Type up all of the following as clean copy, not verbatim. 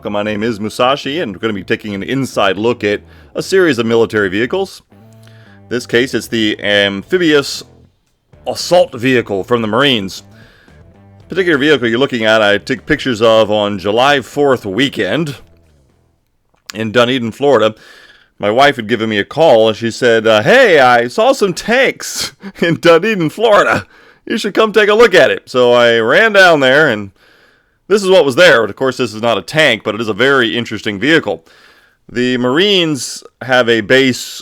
welcome. My name is Musashi, and we're going to be taking an inside look at a series of military vehicles. In this case, it's the Amphibious assault vehicle from the Marines. The particular vehicle you're looking at, I took pictures of on July 4th weekend in Dunedin, Florida. My wife had given me a call, and she said, hey, I saw some tanks in Dunedin, Florida. You should come take a look at it. So I ran down there, and this is what was there. Of course, this is not a tank, but it is a very interesting vehicle. The Marines have a base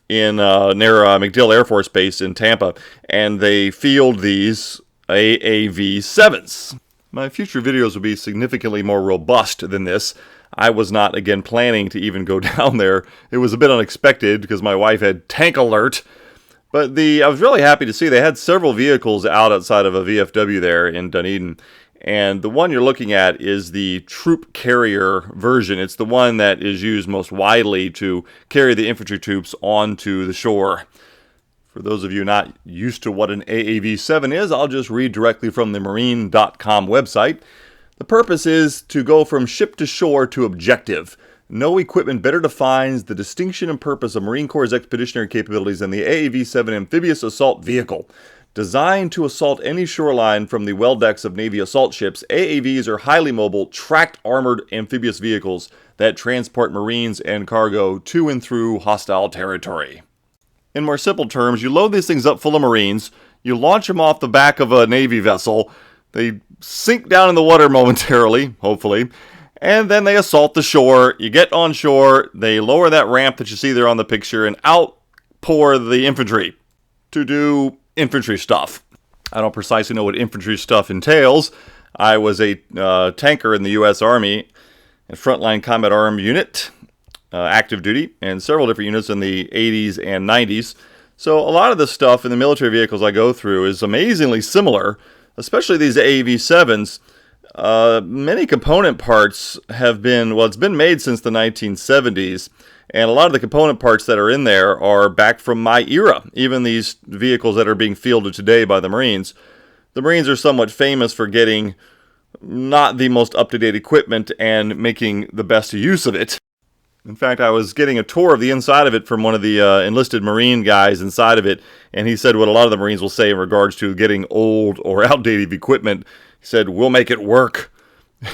in near MacDill Air Force Base in Tampa, and they field these AAV-7s. My future videos will be significantly more robust than this. I was not, again, planning to even go down there. It was a bit unexpected because my wife had tank alert. But I was really happy to see they had several vehicles out outside of a VFW there in Dunedin. And the one you're looking at is the troop carrier version. It's the one that is used most widely to carry the infantry troops onto the shore. For those of you not used to what an AAV-7 is, I'll just read directly from the marine.com website. The purpose is to go from ship to shore to objective. No equipment better defines the distinction and purpose of Marine Corps' expeditionary capabilities than the AAV-7 amphibious assault vehicle. Designed to assault any shoreline from the well decks of Navy assault ships, AAVs are highly mobile, tracked armored amphibious vehicles that transport Marines and cargo to and through hostile territory. In more simple terms, you load these things up full of Marines, you launch them off the back of a Navy vessel, they sink down in the water momentarily, hopefully, and then they assault the shore. You get on shore, they lower that ramp that you see there on the picture, and out pour the infantry to do infantry stuff. I don't precisely know what infantry stuff entails. I was a tanker in the U.S. Army, a frontline combat armed unit, active duty, and several different units in the 80s and 90s. So a lot of the stuff in the military vehicles I go through is amazingly similar, especially these AAV-7s. Many component parts have been, it's been made since the 1970s, and a lot of the component parts that are in there are back from my era, even these vehicles that are being fielded today by the Marines. The Marines are somewhat famous for getting not the most up-to-date equipment and making the best use of it. In fact, I was getting a tour of the inside of it from one of the enlisted Marine guys inside of it, and he said what a lot of the Marines will say in regards to getting old or outdated equipment. He said, we'll make it work.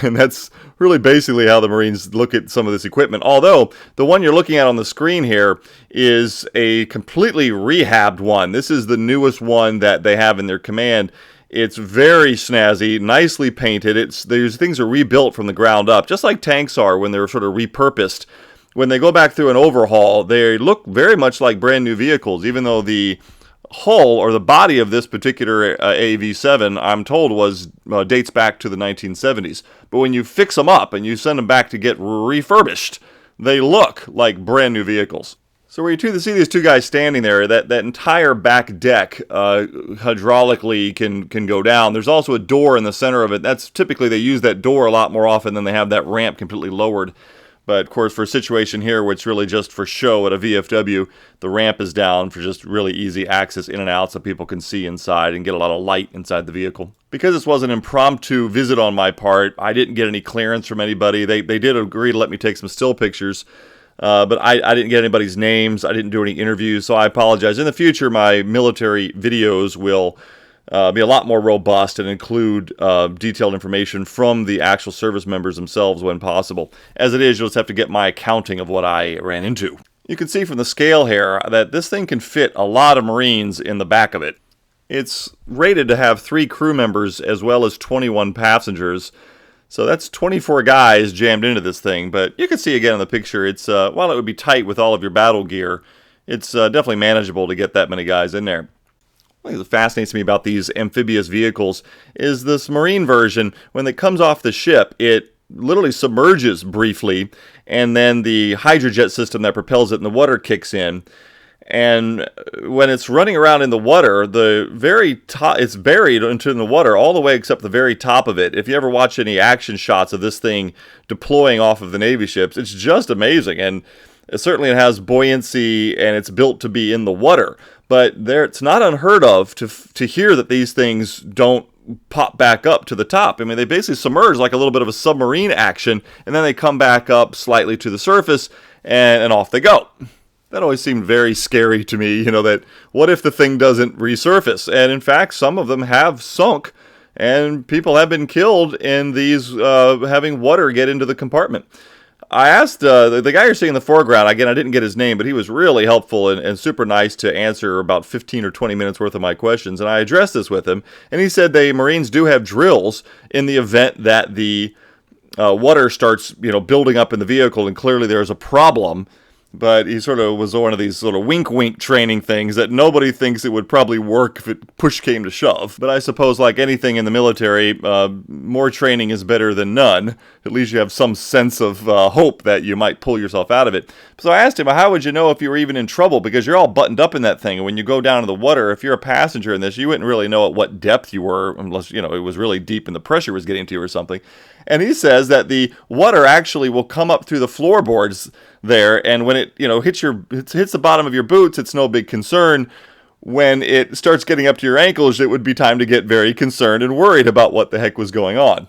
And that's really basically how the Marines look at some of this equipment. Although, the one you're looking at on the screen here is a completely rehabbed one. This is the newest one that they have in their command. It's very snazzy, nicely painted. These things are rebuilt from the ground up, just like tanks are when they're sort of repurposed. When they go back through an overhaul, they look very much like brand new vehicles, even though the hull or the body of this particular AAV-7, I'm told, dates back to the 1970s. But when you fix them up and you send them back to get refurbished, they look like brand new vehicles. So where you see these two guys standing there, that entire back deck hydraulically can go down. There's also a door in the center of it. That's typically they use that door a lot more often than they have that ramp completely lowered. But, of course, for a situation here where it's really just for show at a VFW, the ramp is down for just really easy access in and out so people can see inside and get a lot of light inside the vehicle. Because this was an impromptu visit on my part, I didn't get any clearance from anybody. They did agree to let me take some still pictures, but I didn't get anybody's names. I didn't do any interviews, so I apologize. In the future, my military videos will be a lot more robust and include detailed information from the actual service members themselves when possible. As it is, you'll just have to get my accounting of what I ran into. You can see from the scale here that this thing can fit a lot of Marines in the back of it. It's rated to have 3 crew members as well as 21 passengers. So that's 24 guys jammed into this thing. But you can see again in the picture, it's while it would be tight with all of your battle gear, it's definitely manageable to get that many guys in there. What fascinates me about these amphibious vehicles is this Marine version. When it comes off the ship, it literally submerges briefly, and then the hydrojet system that propels it in the water kicks in. And when it's running around in the water, the very top, it's buried into the water all the way except the very top of it. If you ever watch any action shots of this thing deploying off of the Navy ships, it's just amazing. And certainly it has buoyancy, and it's built to be in the water. But it's not unheard of to hear that these things don't pop back up to the top. I mean, they basically submerge like a little bit of a submarine action, and then they come back up slightly to the surface, and off they go. That always seemed very scary to me, that what if the thing doesn't resurface? And in fact, some of them have sunk, and people have been killed in these having water get into the compartment. I asked the guy you're seeing in the foreground, again, I didn't get his name, but he was really helpful and super nice to answer about 15 or 20 minutes worth of my questions. And I addressed this with him, and he said the Marines do have drills in the event that the water starts, building up in the vehicle, and clearly there's a problem. But he sort of was one of these sort of wink-wink training things that nobody thinks it would probably work if it push came to shove. But I suppose, like anything in the military, more training is better than none. At least you have some sense of hope that you might pull yourself out of it. So I asked him, how would you know if you were even in trouble? Because you're all buttoned up in that thing, and when you go down to the water, if you're a passenger in this, you wouldn't really know at what depth you were, unless, it was really deep and the pressure was getting to you or something. And he says that the water actually will come up through the floorboards there, and when it hits the bottom of your boots, it's no big concern. When it starts getting up to your ankles, it would be time to get very concerned and worried about what the heck was going on.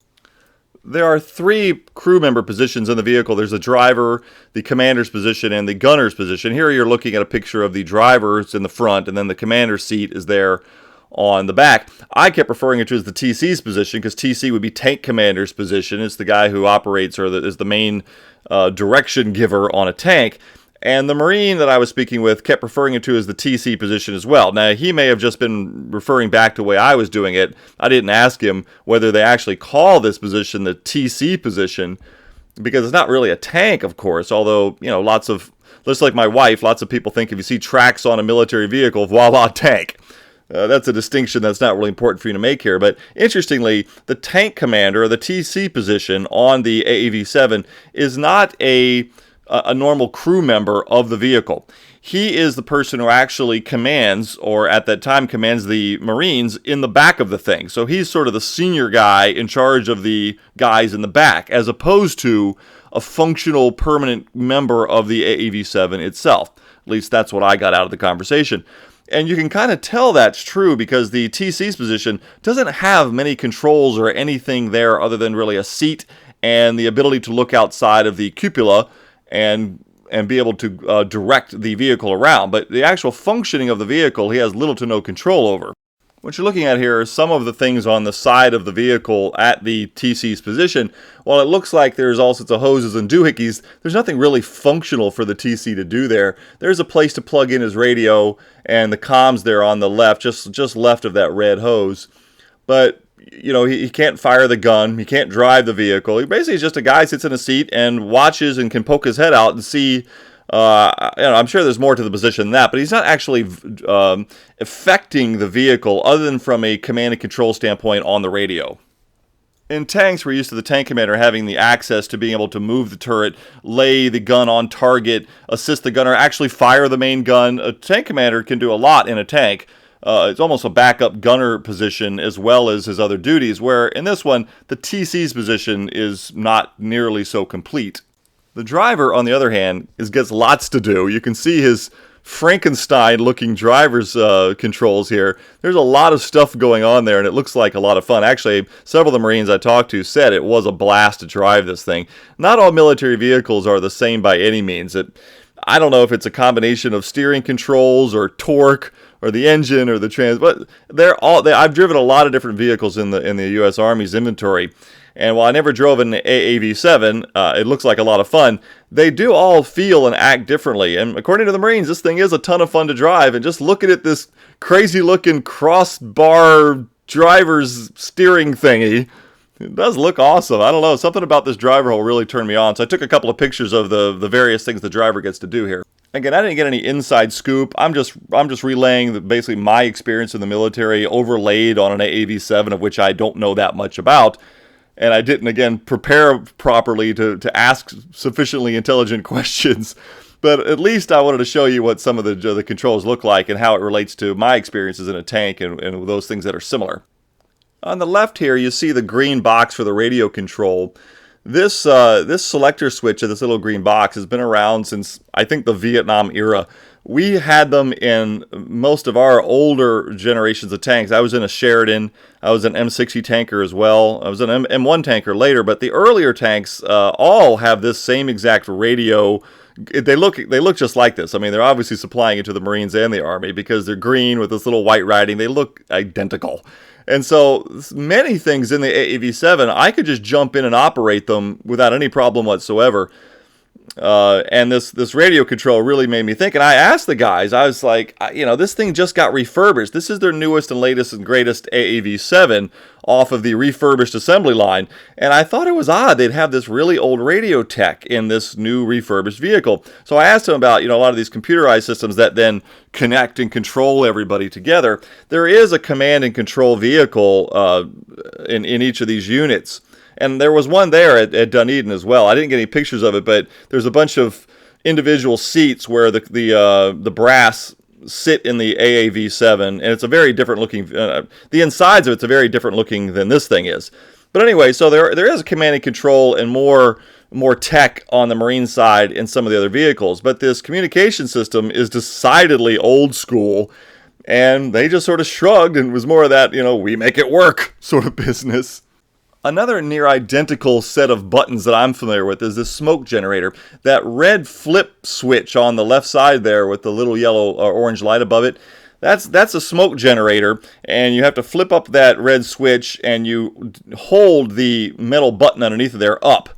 There are 3 crew member positions in the vehicle. There's the driver, the commander's position, and the gunner's position. Here you're looking at a picture of the driver's in the front, and then the commander's seat is there on the back. I kept referring it to as the TC's position because TC would be tank commander's position. It's the guy who operates or is the main direction giver on a tank. And the Marine that I was speaking with kept referring it to as the TC position as well. Now, he may have just been referring back to the way I was doing it. I didn't ask him whether they actually call this position the TC position, because it's not really a tank, of course, although, just like my wife, lots of people think if you see tracks on a military vehicle, voila, tank. That's a distinction that's not really important for you to make here. But interestingly, the tank commander, or the TC position on the AAV-7, is not a normal crew member of the vehicle. He is the person who actually commands, or at that time commands, the Marines in the back of the thing. So he's sort of the senior guy in charge of the guys in the back, as opposed to a functional permanent member of the AAV-7 itself. At least that's what I got out of the conversation. And you can kind of tell that's true because the TC's position doesn't have many controls or anything there other than really a seat and the ability to look outside of the cupola and be able to direct the vehicle around. But the actual functioning of the vehicle, he has little to no control over. What you're looking at here are some of the things on the side of the vehicle at the TC's position. While it looks like there's all sorts of hoses and doohickeys, there's nothing really functional for the TC to do there. There's a place to plug in his radio and the comms there on the left, just left of that red hose. But, he can't fire the gun. He can't drive the vehicle. He basically is just a guy who sits in a seat and watches and can poke his head out and see. I'm sure there's more to the position than that, but he's not actually affecting the vehicle other than from a command and control standpoint on the radio. In tanks, we're used to the tank commander having the access to being able to move the turret, lay the gun on target, assist the gunner, actually fire the main gun. A tank commander can do a lot in a tank. It's almost a backup gunner position as well as his other duties, where in this one, the TC's position is not nearly so complete. The driver, on the other hand, gets lots to do. You can see his Frankenstein-looking driver's controls here. There's a lot of stuff going on there, and it looks like a lot of fun. Actually, several of the Marines I talked to said it was a blast to drive this thing. Not all military vehicles are the same by any means. I don't know if it's a combination of steering controls or torque or the engine or the but I've driven a lot of different vehicles in the U.S. Army's inventory. And while I never drove an AAV-7, it looks like a lot of fun. They do all feel and act differently. And according to the Marines, this thing is a ton of fun to drive. And just looking at this crazy-looking crossbar driver's steering thingy, it does look awesome. I don't know, something about this driver hole really turned me on. So I took a couple of pictures of the various things the driver gets to do here. Again, I didn't get any inside scoop. I'm just relaying basically my experience in the military overlaid on an AAV-7 of which I don't know that much about. And I didn't, again, prepare properly to ask sufficiently intelligent questions. But at least I wanted to show you what some of the controls look like and how it relates to my experiences in a tank and those things that are similar. On the left here, you see the green box for the radio control. This selector switch of this little green box has been around since, I think, the Vietnam era. We had them in most of our older generations of tanks. I was in a Sheridan. I was an M60 tanker as well. I was an M1 tanker later, but the earlier tanks all have this same exact radio. They look just like this. I mean, they're obviously supplying it to the Marines and the Army because they're green with this little white writing. They look identical. And so many things in the AAV-7, I could just jump in and operate them without any problem whatsoever. And this radio control really made me think. And I asked the guys, I was like, this thing just got refurbished. This is their newest and latest and greatest AAV-7 off of the refurbished assembly line. And I thought it was odd they'd have this really old radio tech in this new refurbished vehicle. So I asked them about, a lot of these computerized systems that then connect and control everybody together. There is a command and control vehicle in each of these units. And there was one there at Dunedin as well. I didn't get any pictures of it, but there's a bunch of individual seats where the brass sit in the AAV-7, and it's a very different looking. The insides of it's a very different looking than this thing is. But anyway, so there is a command and control and more tech on the Marine side in some of the other vehicles. But this communication system is decidedly old school, and they just sort of shrugged and was more of that, we make it work sort of business. Another near identical set of buttons that I'm familiar with is this smoke generator. That red flip switch on the left side there with the little yellow or orange light above it, that's a smoke generator, and you have to flip up that red switch and you hold the metal button underneath of there up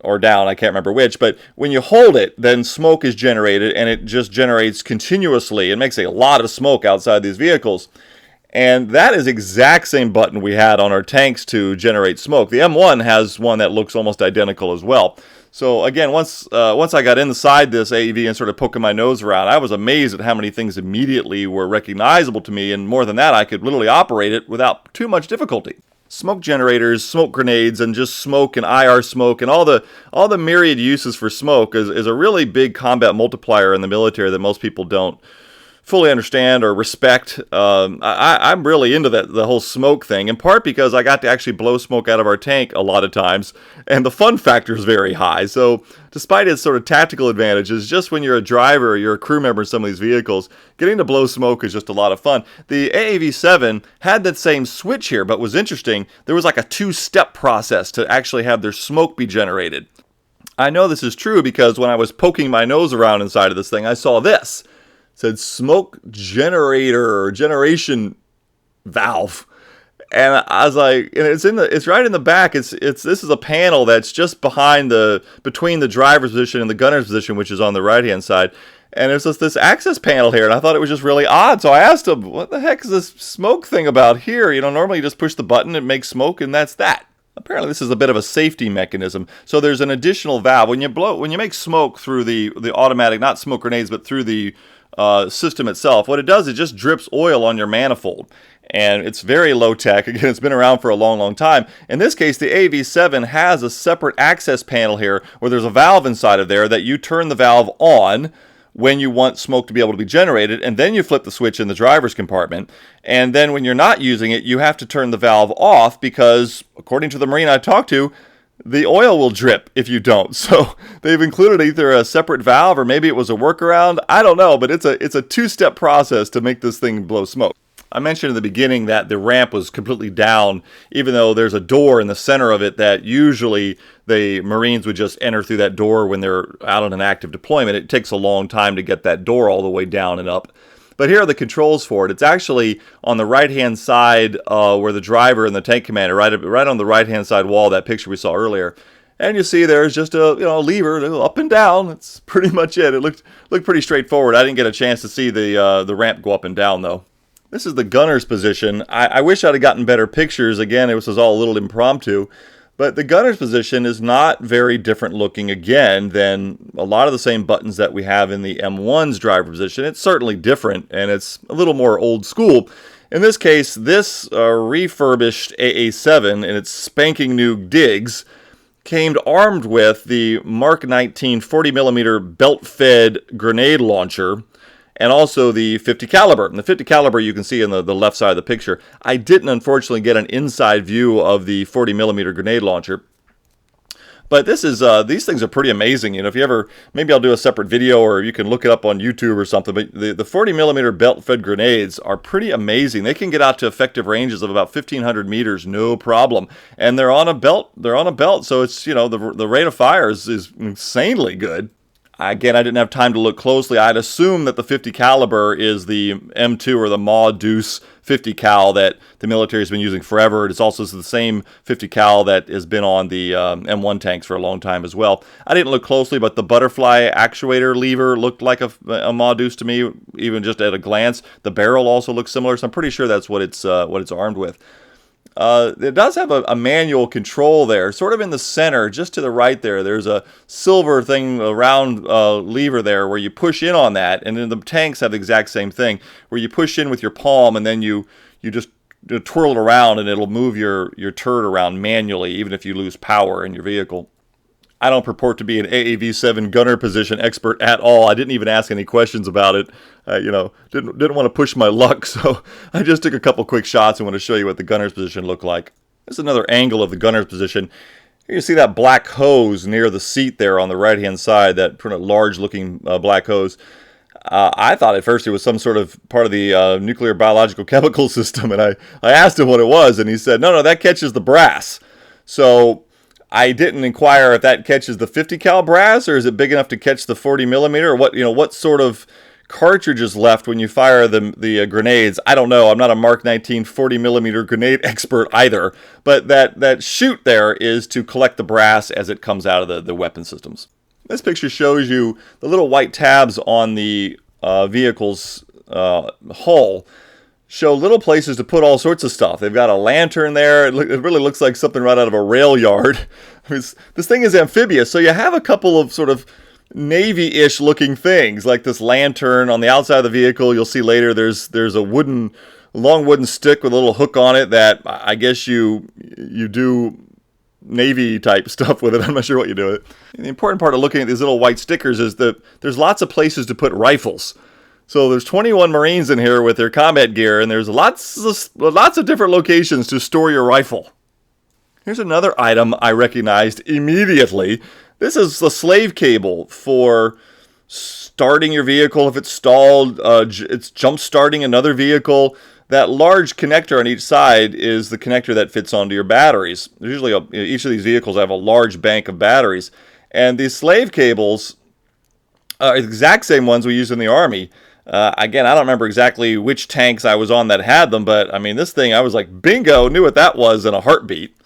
or down, I can't remember which, but when you hold it, then smoke is generated, and it just generates continuously. It makes a lot of smoke outside these vehicles. And that is the exact same button we had on our tanks to generate smoke. The M1 has one that looks almost identical as well. So again, once I got inside this AEV and started poking my nose around, I was amazed at how many things immediately were recognizable to me. And more than that, I could literally operate it without too much difficulty. Smoke generators, smoke grenades, and just smoke and IR smoke and all the myriad uses for smoke is a really big combat multiplier in the military that most people don't fully understand or respect. I'm really into the whole smoke thing, in part because I got to actually blow smoke out of our tank a lot of times, and the fun factor is very high. So despite its sort of tactical advantages, just when you're a driver or you're a crew member in some of these vehicles, getting to blow smoke is just a lot of fun. The AAV-7 had that same switch here, but was interesting. There was like a two-step process to actually have their smoke be generated. I know this is true because when I was poking my nose around inside of this thing, I saw this. It said smoke generator or generation valve, and I was like, and it's right in the back. This is a panel that's just between the driver's position and the gunner's position, which is on the right hand side. And there's this access panel here, and I thought it was just really odd. So I asked him, "What the heck is this smoke thing about here?" Normally you just push the button, it makes smoke, and that's that. Apparently this is a bit of a safety mechanism. So there's an additional valve when you make smoke through the automatic, not smoke grenades, but through the system itself. What it does, it just drips oil on your manifold, and it's very low tech. Again, it's been around for a long, long time. In this case, the AV-7 has a separate access panel here where there's a valve inside of there that you turn the valve on when you want smoke to be able to be generated, and then you flip the switch in the driver's compartment. And then when you're not using it, you have to turn the valve off because, according to the Marine I talked to, the oil will drip if you don't. So they've included either a separate valve or maybe it was a workaround. I don't know, but it's a two-step process to make this thing blow smoke. I mentioned in the beginning that the ramp was completely down, even though there's a door in the center of it that usually the Marines would just enter through that door when they're out on an active deployment. It takes a long time to get that door all the way down and up. But here are the controls for it. It's actually on the right-hand side where the driver and the tank commander, right on the right-hand side wall, that picture we saw earlier. And you see there's just a lever up and down. That's pretty much it. It looked pretty straightforward. I didn't get a chance to see the ramp go up and down, though. This is the gunner's position. I wish I'd have gotten better pictures. Again, it was all a little impromptu. But the gunner's position is not very different looking, again, than a lot of the same buttons that we have in the M1's driver position. It's certainly different, and it's a little more old school. In this case, this refurbished AA-7 in its spanking new digs came armed with the Mark 19 40mm belt-fed grenade launcher, and also the 50 caliber. And the 50 caliber you can see on the left side of the picture. I didn't, unfortunately, get an inside view of the 40mm grenade launcher. But this is these things are pretty amazing. You know, if you ever, maybe I'll do a separate video, or you can look it up on YouTube or something. But the 40 millimeter belt-fed grenades are pretty amazing. They can get out to effective ranges of about 1,500 meters, no problem. And they're on a belt. They're on a belt, so it's, you know, the rate of fire is insanely good. Again, I didn't have time to look closely. I'd assume that the 50 caliber is the M2 or the Ma Deuce 50 cal that the military has been using forever. It's also the same 50 cal that has been on the M1 tanks for a long time as well. I didn't look closely, but the butterfly actuator lever looked like a Ma Deuce to me, even just at a glance. The barrel also looks similar, so I'm pretty sure that's what it's armed with. It does have a manual control there, sort of in the center, just to the right there. There's a silver thing, a round lever there where you push in on that, and then the tanks have the exact same thing, where you push in with your palm and then you just twirl it around and it'll move your turret around manually, even if you lose power in your vehicle. I don't purport to be an AAV-7 gunner position expert at all. I didn't even ask any questions about it. Didn't want to push my luck, so I just took a couple quick shots and want to show you what the gunner's position looked like. There's another angle of the gunner's position. Here you see that black hose near the seat there on the right-hand side, that pretty large-looking black hose. I thought at first it was some sort of part of the nuclear biological chemical system, and I asked him what it was, and he said, no, that catches the brass. So I didn't inquire if that catches the 50 cal brass, or is it big enough to catch the 40 millimeter, or what sort of cartridge is left when you fire the grenades. I don't know. I'm not a Mark 19 40 millimeter grenade expert either, but that chute there is to collect the brass as it comes out of the weapon systems. This picture shows you the little white tabs on the vehicle's hull. Show little places to put all sorts of stuff. They've got a lantern there. It really looks like something right out of a rail yard. This thing is amphibious, so you have a couple of sort of Navy-ish looking things, like this lantern on the outside of the vehicle. You'll see later there's a long wooden stick with a little hook on it that I guess you do Navy type stuff with it. I'm not sure what you do with it. And the important part of looking at these little white stickers is that there's lots of places to put rifles. So there's 21 Marines in here with their combat gear, and there's lots of different locations to store your rifle. Here's another item I recognized immediately. This is the slave cable for starting your vehicle if it's stalled. It's jump starting another vehicle. That large connector on each side is the connector that fits onto your batteries. There's usually each of these vehicles have a large bank of batteries, and these slave cables are the exact same ones we use in the Army. Again, I don't remember exactly which tanks I was on that had them, but I mean, this thing, I was like, bingo, knew what that was in a heartbeat.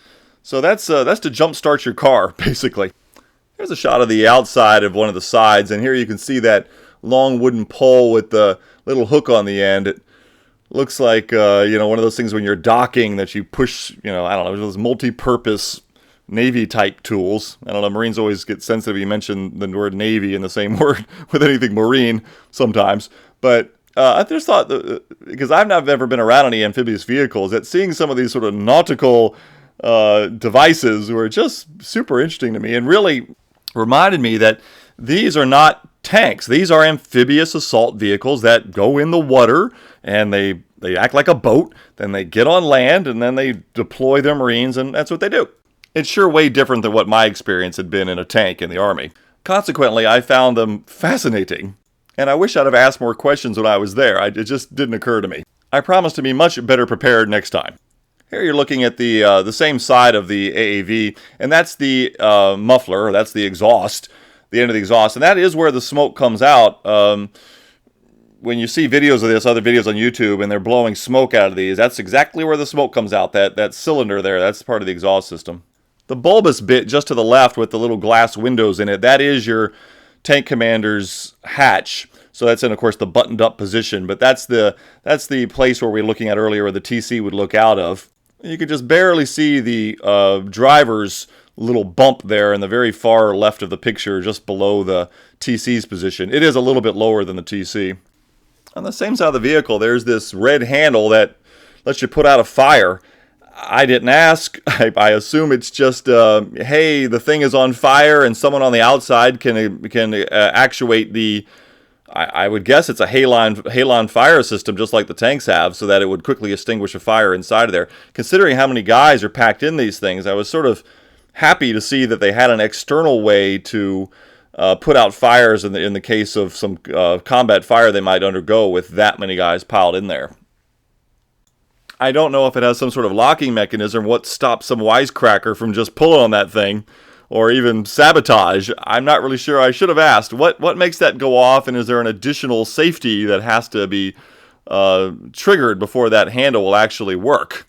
So that's to jumpstart your car, basically. Here's a shot of the outside of one of the sides, and here you can see that long wooden pole with the little hook on the end. It looks like one of those things when you're docking that you push. I don't know, those multi-purpose Navy-type tools. I don't know, Marines always get sensitive. You mention the word Navy in the same word with anything Marine sometimes. But I just thought, because I've never been around any amphibious vehicles, that seeing some of these sort of nautical devices were just super interesting to me, and really reminded me that these are not tanks. These are amphibious assault vehicles that go in the water, and they act like a boat, then they get on land, and then they deploy their Marines, and that's what they do. It's sure way different than what my experience had been in a tank in the Army. Consequently, I found them fascinating, and I wish I'd have asked more questions when I was there. It just didn't occur to me. I promise to be much better prepared next time. Here you're looking at the same side of the AAV, and that's the muffler, that's the exhaust, the end of the exhaust, and that is where the smoke comes out. When you see videos of this, other videos on YouTube, and they're blowing smoke out of these, that's exactly where the smoke comes out, that cylinder there, that's part of the exhaust system. The bulbous bit just to the left with the little glass windows in it, that is your tank commander's hatch. So that's in, of course, the buttoned up position, but that's the place where we were looking at earlier where the TC would look out of. You could just barely see the driver's little bump there in the very far left of the picture, just below the TC's position. It is a little bit lower than the TC. On the same side of the vehicle, there's this red handle that lets you put out a fire. I didn't ask. I assume it's just, hey, the thing is on fire, and someone on the outside can actuate the, I would guess it's a halon fire system, just like the tanks have, so that it would quickly extinguish a fire inside of there. Considering how many guys are packed in these things, I was sort of happy to see that they had an external way to put out fires in the case of some combat fire they might undergo with that many guys piled in there. I don't know if it has some sort of locking mechanism, what stops some wisecracker from just pulling on that thing, or even sabotage. I'm not really sure. I should have asked. What makes that go off, and is there an additional safety that has to be triggered before that handle will actually work?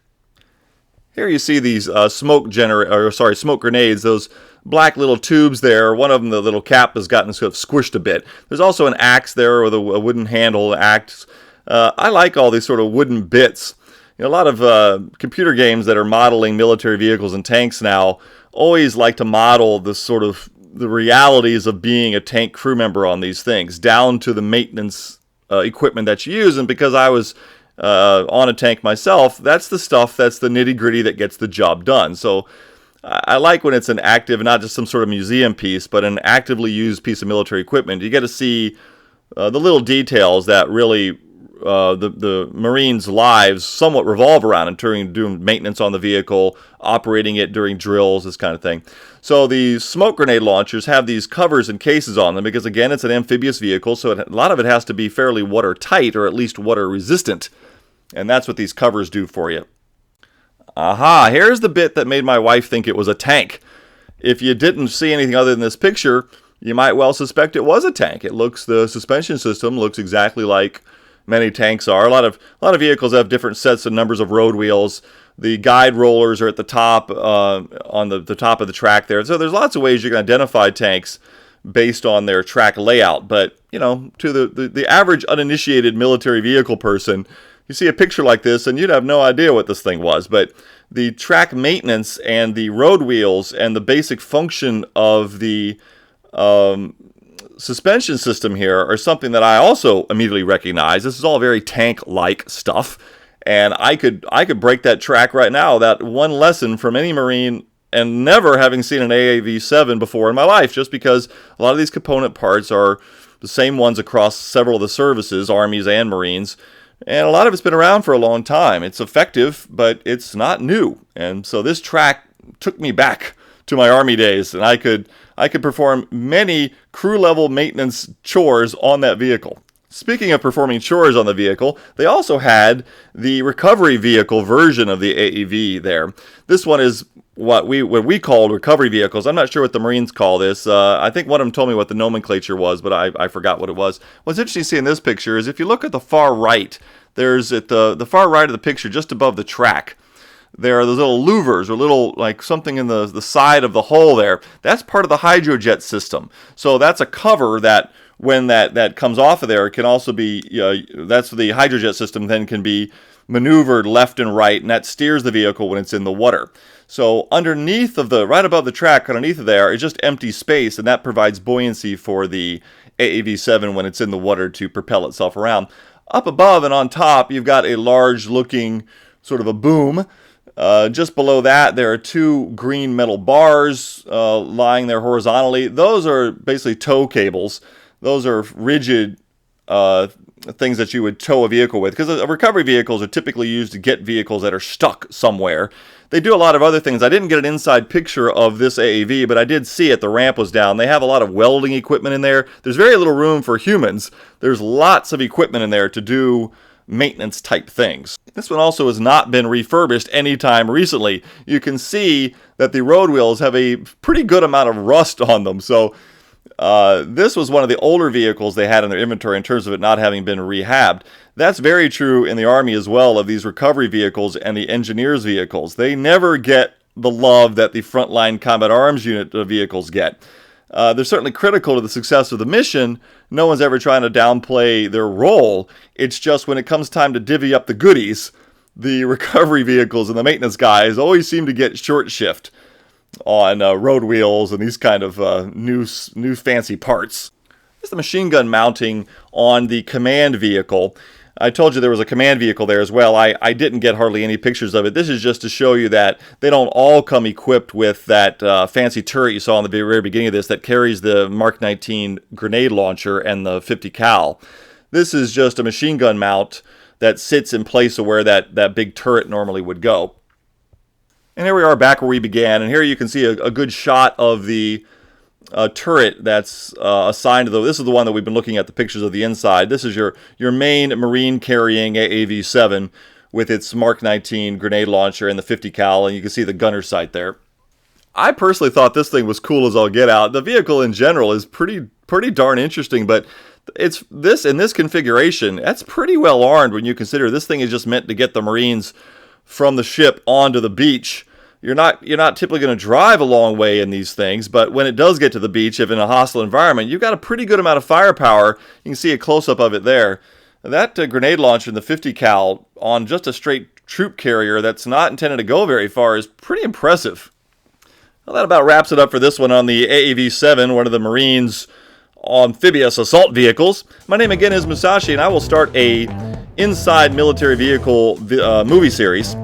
Here you see these smoke grenades, those black little tubes there. One of them, the little cap has gotten sort of squished a bit. There's also an axe there with a wooden handle axe. I like all these sort of wooden bits. You know, a lot of computer games that are modeling military vehicles and tanks now always like to model the realities of being a tank crew member on these things, down to the maintenance equipment that you use. And because I was on a tank myself, that's the stuff, that's the nitty-gritty that gets the job done. So I like when it's an active, not just some sort of museum piece, but an actively used piece of military equipment. You get to see the little details that really the Marines' lives somewhat revolve around, in doing maintenance on the vehicle, operating it during drills, this kind of thing. So the smoke grenade launchers have these covers and cases on them because, again, it's an amphibious vehicle, so a lot of it has to be fairly watertight, or at least water resistant. And that's what these covers do for you. Aha, here's the bit that made my wife think it was a tank. If you didn't see anything other than this picture, you might well suspect it was a tank. The suspension system looks exactly like many tanks are. A lot of vehicles have different sets and numbers of road wheels. The guide rollers are at the top, on the top of the track there. So there's lots of ways you can identify tanks based on their track layout. But, you know, to the average uninitiated military vehicle person, you see a picture like this and you'd have no idea what this thing was. But the track maintenance and the road wheels and the basic function of the suspension system here are something that I also immediately recognize. This is all very tank-like stuff, and I could break that track right now without one lesson from any Marine, and never having seen an AAV-7 before in my life, just because a lot of these component parts are the same ones across several of the services, Armies and Marines, and a lot of it's been around for a long time. It's effective, but it's not new, and so this track took me back to my Army days, and I could perform many crew-level maintenance chores on that vehicle. Speaking of performing chores on the vehicle, they also had the recovery vehicle version of the AAV there. This one is what we called recovery vehicles. I'm not sure what the Marines call this. I think one of them told me what the nomenclature was, but I forgot what it was. What's interesting to see in this picture is if you look at the far right, there's at the far right of the picture, just above the track, there are those little louvers, or little, like something in the side of the hull there. That's part of the hydrojet system. So that's a cover that when that comes off of there, it can also be, that's the hydrojet system then can be maneuvered left and right, and that steers the vehicle when it's in the water. So underneath of right above the track, underneath of there is just empty space, and that provides buoyancy for the AAV-7 when it's in the water to propel itself around. Up above and on top, you've got a large looking sort of a boom. Just below that, there are two green metal bars lying there horizontally. Those are basically tow cables. Those are rigid things that you would tow a vehicle with, because recovery vehicles are typically used to get vehicles that are stuck somewhere. They do a lot of other things. I didn't get an inside picture of this AAV, but I did see it. The ramp was down. They have a lot of welding equipment in there. There's very little room for humans. There's lots of equipment in there to do maintenance type things. This one also has not been refurbished anytime recently. You can see that the road wheels have a pretty good amount of rust on them. So this was one of the older vehicles they had in their inventory in terms of it not having been rehabbed. That's very true in the Army as well, of these recovery vehicles and the engineers' vehicles. They never get the love that the frontline combat arms unit vehicles get. They're certainly critical to the success of the mission. No one's ever trying to downplay their role. It's just when it comes time to divvy up the goodies, the recovery vehicles and the maintenance guys always seem to get short shift on road wheels and these kind of new fancy parts. This is the machine gun mounting on the command vehicle. I told you there was a command vehicle there as well. I didn't get hardly any pictures of it. This is just to show you that they don't all come equipped with that fancy turret you saw in the very beginning of this that carries the Mark 19 grenade launcher and the 50 cal. This is just a machine gun mount that sits in place of where that big turret normally would go. And here we are back where we began, and here you can see a good shot of the turret that's assigned to this is the one that we've been looking at the pictures of the inside. This is your main Marine carrying AAV-7 with its Mark 19 grenade launcher and the 50 cal, and you can see the gunner sight there. I personally thought this thing was cool as all get out. The vehicle in general is pretty darn interesting, but it's in this configuration, that's pretty well armed when you consider this thing is just meant to get the Marines from the ship onto the beach. You're not typically going to drive a long way in these things, but when it does get to the beach, if in a hostile environment, you've got a pretty good amount of firepower. You can see a close-up of it there. That grenade launcher in the 50 cal on just a straight troop carrier that's not intended to go very far is pretty impressive. Well, that about wraps it up for this one on the AAV-7, one of the Marines' amphibious assault vehicles. My name again is Musashi, and I will start a inside military vehicle movie series,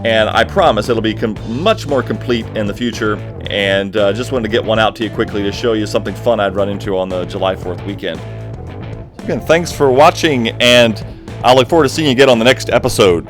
and I promise it'll be much more complete in the future, and just wanted to get one out to you quickly to show you something fun I'd run into on the July 4th weekend. Again, thanks for watching, and I look forward to seeing you again on the next episode.